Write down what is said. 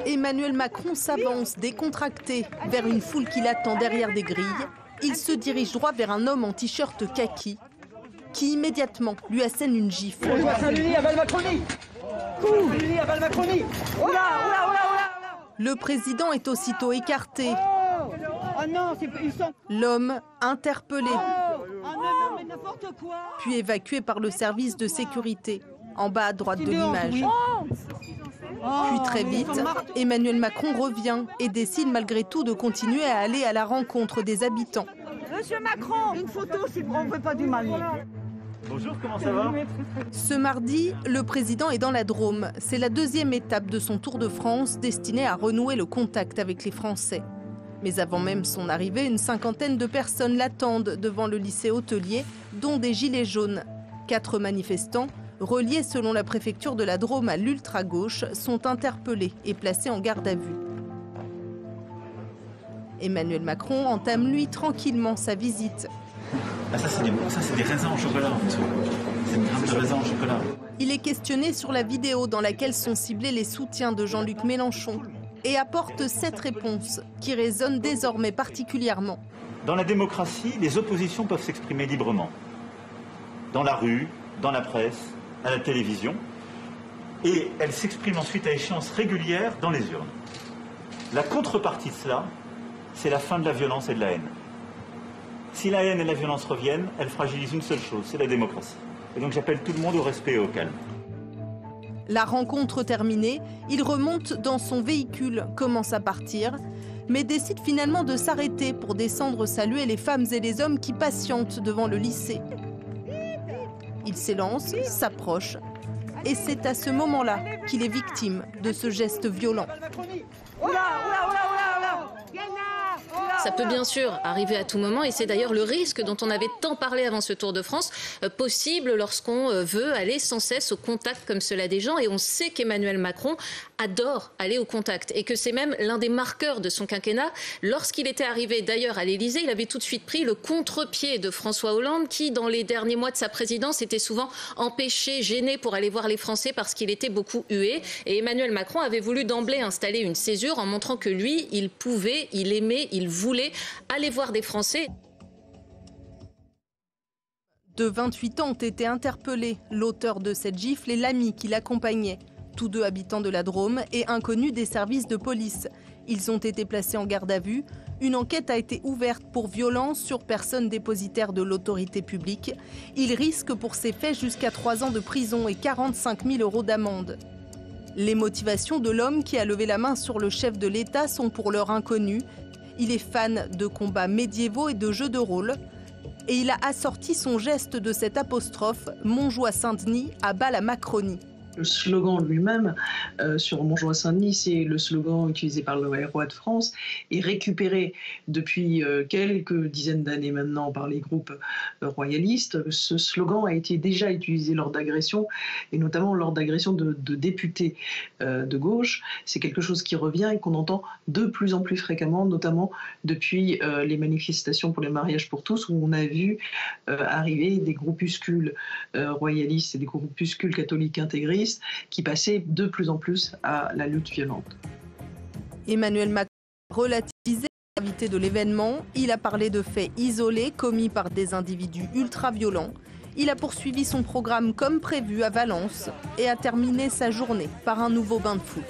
Emmanuel Macron s'avance décontracté vers une foule qui l'attend derrière des grilles. Il se dirige droit vers un homme en t-shirt kaki qui immédiatement lui assène une gifle. Le président est aussitôt écarté. L'homme interpellé, puis évacué par le service de sécurité, en bas à droite de l'image. Puis très vite, Emmanuel Macron revient et décide malgré tout de continuer à aller à la rencontre des habitants. Monsieur Macron, une photo, on ne veut pas du mal. Bonjour, comment ça va? Ce mardi, le président est dans la Drôme. C'est la deuxième étape de son tour de France destiné à renouer le contact avec les Français. Mais avant même son arrivée, une cinquantaine de personnes l'attendent devant le lycée hôtelier, dont des gilets jaunes. 4 manifestants, reliés selon la préfecture de la Drôme à l'ultra-gauche, sont interpellés et placés en garde à vue. Emmanuel Macron entame lui tranquillement sa visite. Ah, ça c'est des raisins au chocolat en dessous. C'est une gramme de raisin au chocolat. Il est questionné sur la vidéo dans laquelle sont ciblés les soutiens de Jean-Luc Mélenchon et apporte cette réponse qui résonne désormais particulièrement. Dans la démocratie, les oppositions peuvent s'exprimer librement. Dans la rue, dans la presse, à la télévision. Et elles s'expriment ensuite à échéances régulières dans les urnes. La contrepartie de cela, c'est la fin de la violence et de la haine. Si la haine et la violence reviennent, elles fragilisent une seule chose, c'est la démocratie. Et donc j'appelle tout le monde au respect et au calme. La rencontre terminée, il remonte dans son véhicule, commence à partir, mais décide finalement de s'arrêter pour descendre saluer les femmes et les hommes qui patientent devant le lycée. Il s'élance, s'approche, et c'est à ce moment-là qu'il est victime de ce geste violent. Ça peut bien sûr arriver à tout moment et c'est d'ailleurs le risque dont on avait tant parlé avant ce Tour de France, possible lorsqu'on veut aller sans cesse au contact comme cela des gens. Et on sait qu'Emmanuel Macron adore aller au contact et que c'est même l'un des marqueurs de son quinquennat. Lorsqu'il était arrivé d'ailleurs à l'Élysée, il avait tout de suite pris le contre-pied de François Hollande qui, dans les derniers mois de sa présidence, était souvent empêché, gêné pour aller voir les Français parce qu'il était beaucoup hué. Et Emmanuel Macron avait voulu d'emblée installer une césure en montrant que lui, il pouvait, il aimait, il voulait aller voir des Français. De 28 ans ont été interpellés, l'auteur de cette gifle et l'ami qui l'accompagnait. Tous deux habitants de la Drôme et inconnus des services de police. Ils ont été placés en garde à vue. Une enquête a été ouverte pour violence sur personne dépositaire de l'autorité publique. Ils risquent pour ces faits jusqu'à 3 ans de prison et 45 000 € d'amende. Les motivations de l'homme qui a levé la main sur le chef de l'État sont pour l'heure inconnues. Il est fan de combats médiévaux et de jeux de rôle. Et il a assorti son geste de cette apostrophe « Montjoie-Saint-Denis à bas la Macronie ». Le slogan lui-même sur Montjoie-Saint-Denis, c'est le slogan utilisé par le roi de France et récupéré depuis quelques dizaines d'années maintenant par les groupes royalistes. Ce slogan a été déjà utilisé lors d'agressions et notamment lors d'agressions de députés de gauche. C'est quelque chose qui revient et qu'on entend de plus en plus fréquemment, notamment depuis les manifestations pour les mariages pour tous, où on a vu arriver des groupuscules royalistes et des groupuscules catholiques intégristes qui passaient de plus en plus à la lutte violente. Emmanuel Macron a relativisé la gravité de l'événement. Il a parlé de faits isolés commis par des individus ultra-violents. Il a poursuivi son programme comme prévu à Valence et a terminé sa journée par un nouveau bain de foule.